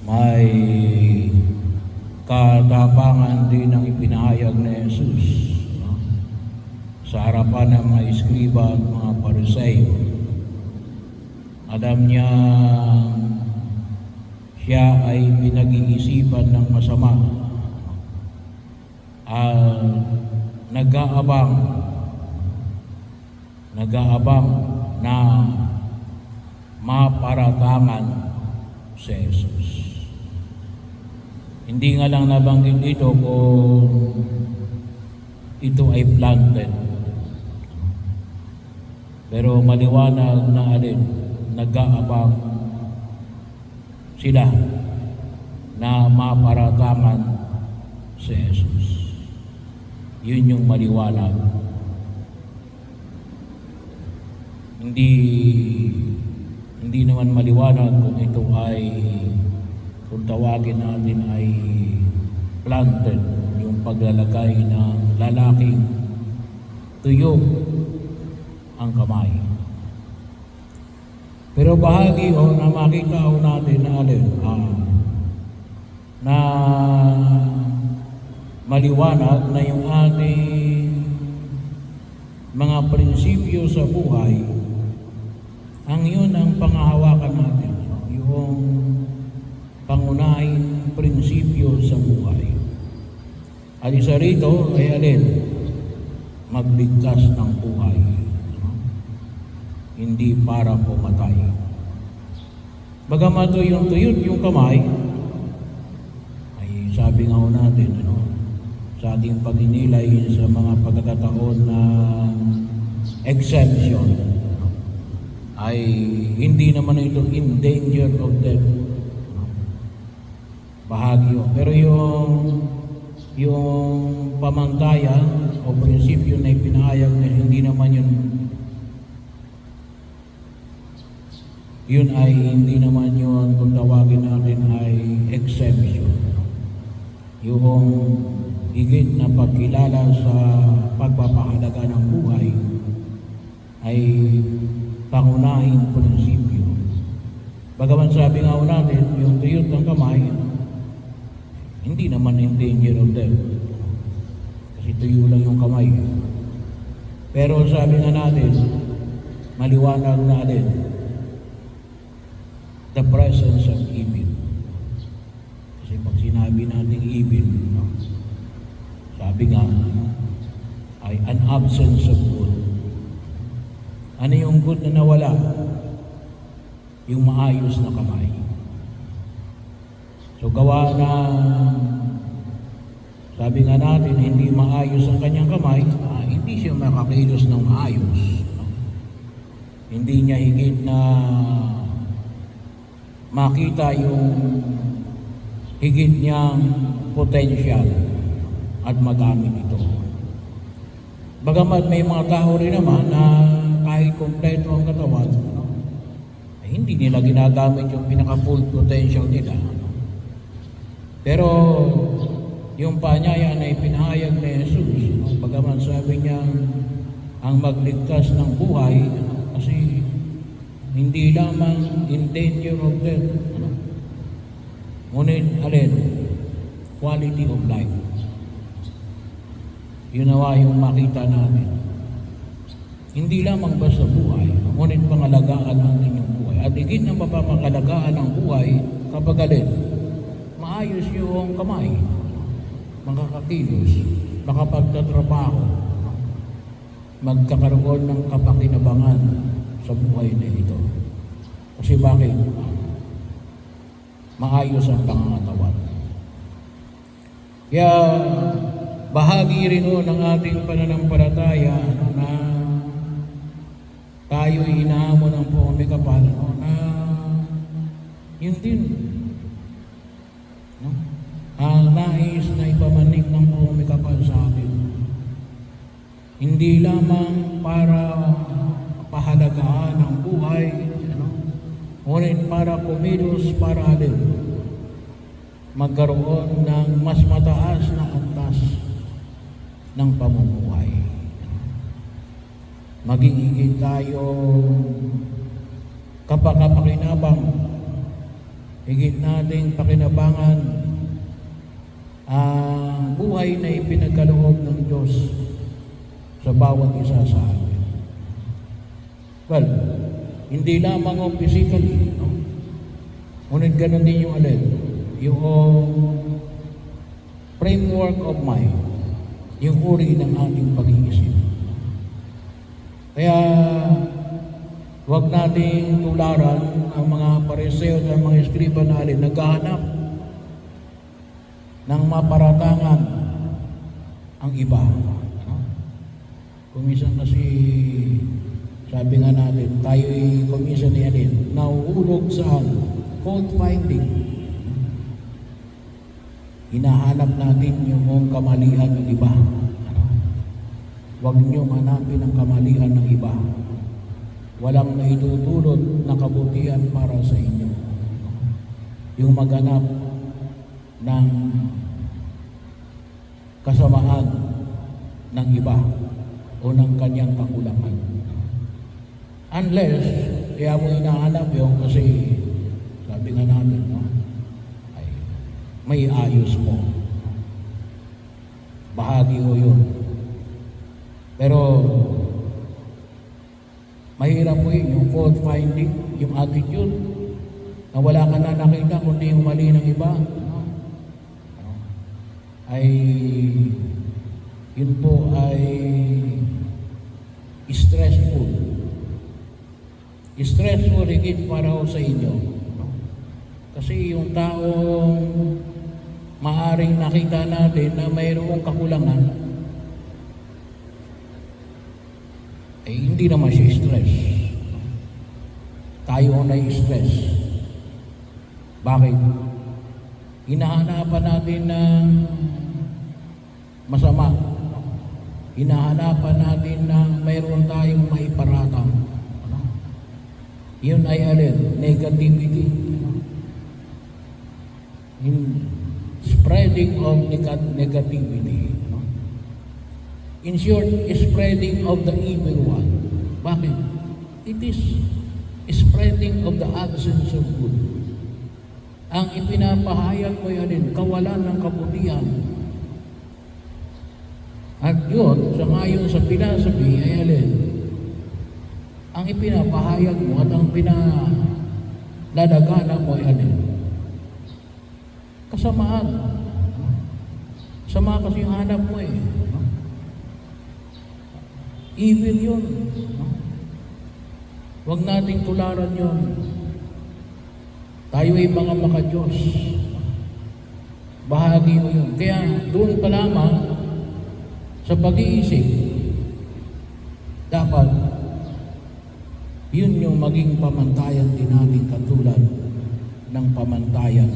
may katapangan din ang ipinahayag ni Jesus, no? Sa harapan ng mga eskriba at mga Pariseo. Alam niya siya ay pinag-iisipan ng masama at nag-aabang na maparatangan si Jesus. Hindi nga lang nabanggit dito kung ito ay planted, pero maliwanag na nag-aabang sila na maparatangan si Jesus. Yun yung maliwanag. Hindi naman maliwanag kung ito ay, kung tawagin natin ay planted, yung paglalagay ng lalaking tuyo ang kamay. Pero bahagi na makita natin na maliwanag na yung ating mga prinsipyo sa buhay, ang yun ang pangahawakan natin, yung pangunahing prinsipyo sa buhay. At isa rito ay magligtas ng buhay, hindi para pumatay. Bagamat yung tuyot yung kamay, ay sabi nga natin, sa ating pagninilay sa mga pagkakataon na exemption, ay hindi naman ito in danger of death. Bahagyo. Pero yung pamantayan o prinsipyo na ipinahayag na hindi naman yun ay hindi naman yun, kung tawagin natin ay exemption. Yung higit na pagkilala sa pagpapahalaga ng buhay ay pangunahing prinsipyo. Bagaman sabi nga natin, yung tuyot ng kamay, hindi naman in danger of death. Kasi tuyo lang yung kamay. Pero sabi nga natin, maliwanag na the presence of evil. Kasi pag sinabi natin evil, sabi nga, ay an absence of good. Ano yung good na nawala? Yung maayos na kamay. So gawa na, sabi nga natin, hindi maayos ang kanyang kamay, hindi siya makakilos ng maayos. Hindi niya higit na makita yung higit niyang potential at magamit ito. Bagamat may mga tao rin naman na kahit kompleto ang katawan, ay hindi nila ginagamit yung pinaka-full potential nila. Pero yung paanyaya na ipinahayag ni Jesus, bagaman sabi niya ang magligtas ng buhay, kasi hindi lamang in danger of death, ngunit quality of life. Yun nawa yung makita natin. Hindi lamang basta buhay, ngunit pangalagaan ang inyong buhay. At higit na mapapangalagaan ang buhay kapag maayos yung kamay, makakakilos, makapagtatrabaho, magkakaroon ng kapakinabangan sa buhay na ito. Kasi bakit? Maayos ang pangangatawan. Kaya bahagi rin ng ating pananampalataya na tayo'y inahamon ng pumikapal, na yun din, ang nais na ipamanig ng pumikapal sa atin. Hindi lamang para pahalagaan ang buhay, ngunit para kumilos, para magkaroon ng mas mataas na antas ng pamumuhay. Maging higit tayo kapakinabang higit nating pakinabangan ang buhay na ipinagkaloob ng Diyos sa bawat isa sa atin. Well, hindi lamang o physically, no? Ngunit ganun din yung yung framework of mind, yung uri ng ating pag-iisip. Kaya, huwag nating tularan ang mga pariseo at ang mga eskriba na naghahanap ng maparatangan ang iba. No? Kung minsan kasi, sabi nga natin, tayo'y kuminsan nauulog saan? Fault finding. Hinahanap natin yung kamalian ng iba. Huwag niyong hanapin ang kamalian ng iba. Walang naitutulot na kabutihan para sa inyo. Yung maghanap ng kasamaan ng iba o ng kanyang kakulangan. Unless, kaya mo hinahanap yun kasi sabi nga natin, no? Ay, may ayos mo. Bahagi ko yun. Pero, mahirap po yun, yung fault finding, yung attitude, na wala ka na nakita kundi yung mali ng iba. No? Ay, yun po ay stressful. Stressful higit para sa inyo. Kasi yung taong maaring nakita natin na mayroong kakulangan, eh hindi naman siya stress. Tayo na stress. Bakit? Hinahanapan natin ng masama. Hinahanapan natin na mayroon tayong maiparatang. Yun ay negativity. In spreading of negativity. In short, spreading of the evil one. Bakit? It is spreading of the absence of good. Ang ipinapahayag mo yan kawalan ng kabutihan. At yun, sangayon sa philosophy ay ang ipinapahayag mo at ang pinalalagana mo ay kasamaan. Sama kasi yung hanap mo Evil yun. Huwag nating tularan yun. Tayo ay mga maka-Diyos. Bahagi mo yun. Kaya doon pa lamang sa pag-iisip, dapat yun yung maging pamantayan din natin katulad ng pamantayan